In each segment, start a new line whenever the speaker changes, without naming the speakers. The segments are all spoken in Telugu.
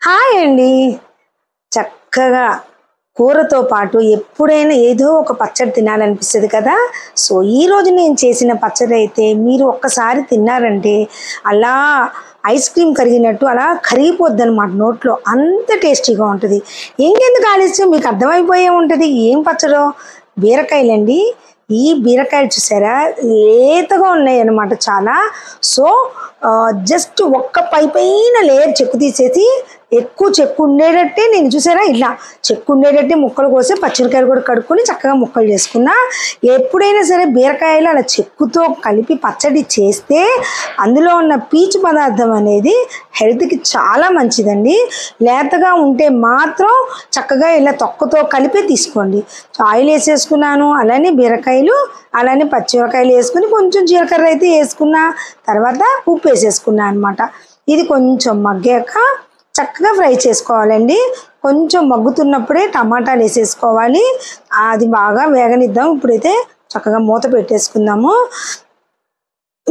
హాయ్ అండి. చక్కగా కూరతో పాటు ఎప్పుడైనా ఏదో ఒక పచ్చడి తినాలనిపిస్తుంది కదా. సో ఈరోజు నేను చేసిన పచ్చడి అయితే మీరు ఒక్కసారి తిన్నారంటే అలా ఐస్ క్రీమ్ కరిగినట్టు అలా కరిగిపోద్ది అనమాట నోట్లో, అంత టేస్టీగా ఉంటుంది. ఇంకెందుకు ఆలస్యం, మీకు అర్థమైపోయే ఉంటుంది ఏం పచ్చడో. బీరకాయలండి. ఈ బీరకాయలు చూసారా, లేతగా ఉన్నాయి అన్నమాట చాలా. సో జస్ట్ ఒక్క పైన లేయర్ చెక్కు తీసేసి, ఎక్కువ చెక్కు ఉండేటట్టే నేను చూసారా ఇలా చెక్కు ఉండేటట్టే ముక్కలు కోసి పచ్చిమిరకాయలు కూడా కడుక్కొని చక్కగా ముక్కలు చేసుకున్నా. ఎప్పుడైనా సరే బీరకాయలు అలా చెక్కుతో కలిపి పచ్చడి చేస్తే అందులో ఉన్న పీచు పదార్థం అనేది హెల్త్కి చాలా మంచిదండి. లేతగా ఉంటే మాత్రం చక్కగా ఇలా తొక్కతో కలిపి తీసుకోండి. ఆయిల్ వేసేసుకున్నాను, అలానే బీరకాయలు, అలానే పచ్చిమిరకాయలు వేసుకుని కొంచెం జీలకర్ర అయితే వేసుకున్నా, తర్వాత ఉప్పు వేసేసుకున్నా అనమాట. ఇది కొంచెం మగ్గాక చక్కగా ఫ్రై చేసుకోవాలండి. కొంచెం మగ్గుతున్నప్పుడే టమాటాలు వేసేసుకోవాలి. అది బాగా వేగనిద్దాం. ఇప్పుడైతే చక్కగా మూత పెట్టేసుకుందాము.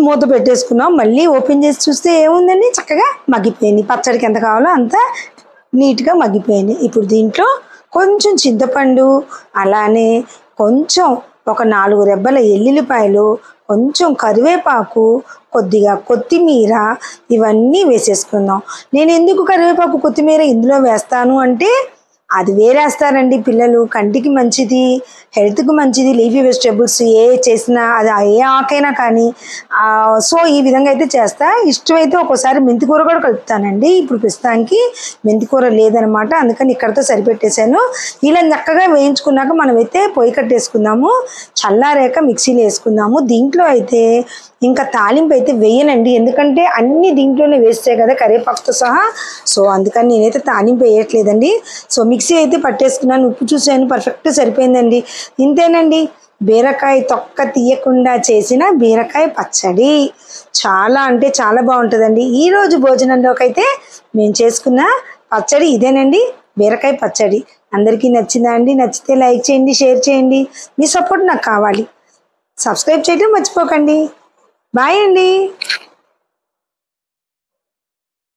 మూత పెట్టేసుకున్నాం. మళ్ళీ ఓపెన్ చేసి చూస్తే ఏముందండి, చక్కగా మగ్గిపోయింది. పచ్చడికి ఎంత కావాలో అంత నీట్గా మగ్గిపోయింది. ఇప్పుడు దీంట్లో కొంచెం చింతపండు, అలానే కొంచెం ఒక 4 రెబ్బల ఎల్లుల్లిపాయలు, కొంచెం కరివేపాకు, కొద్దిగా కొత్తిమీర, ఇవన్నీ వేసేసుకుందాం. నేను ఎందుకు కరివేపాకు కొత్తిమీర ఇందులో వేస్తాను అంటే, అది వేరేస్తారండి పిల్లలు, కంటికి మంచిది, హెల్త్కి మంచిది. లీఫీ వెజిటేబుల్స్ ఏ చేసినా అది ఏ ఆకైనా కానీ. సో ఈ విధంగా అయితే చేస్తా. ఇష్టమైతే ఒక్కోసారి మెంతికూర కూడా కలుపుతానండి. ఇప్పుడు ప్రస్తుతానికి మెంతికూర లేదనమాట, అందుకని ఇక్కడతో సరిపెట్టేశాను. ఇలా చక్కగా వేయించుకున్నాక మనమైతే పొయ్యి కట్టేసుకుందాము. చల్లారాక మిక్సీలో వేసుకుందాము. దీంట్లో అయితే ఇంకా తాలింపు అయితే వేయనండి, ఎందుకంటే అన్నీ దీంట్లోనే వేస్తే కదా కరివేపాకుతో సహా. సో అందుకని నేనైతే తాలింపు వేయట్లేదండి. సో మిక్సీ అయితే పట్టేసుకున్నాను. ఉప్పు చూసాను, పర్ఫెక్ట్ సరిపోయిందండి. ఇంతేనండి, బీరకాయ తొక్క తీయకుండా చేసిన బీరకాయ పచ్చడి. చాలా అంటే చాలా బాగుంటుందండి. ఈరోజు భోజనంలోకి అయితే మేము చేసుకున్న పచ్చడి ఇదేనండి, బీరకాయ పచ్చడి. అందరికీ నచ్చిందా అండి? నచ్చితే లైక్ చేయండి, షేర్ చేయండి. మీ సపోర్ట్ నాకు కావాలి. సబ్స్క్రైబ్ చేయడం మర్చిపోకండి. బాయ్ అండి.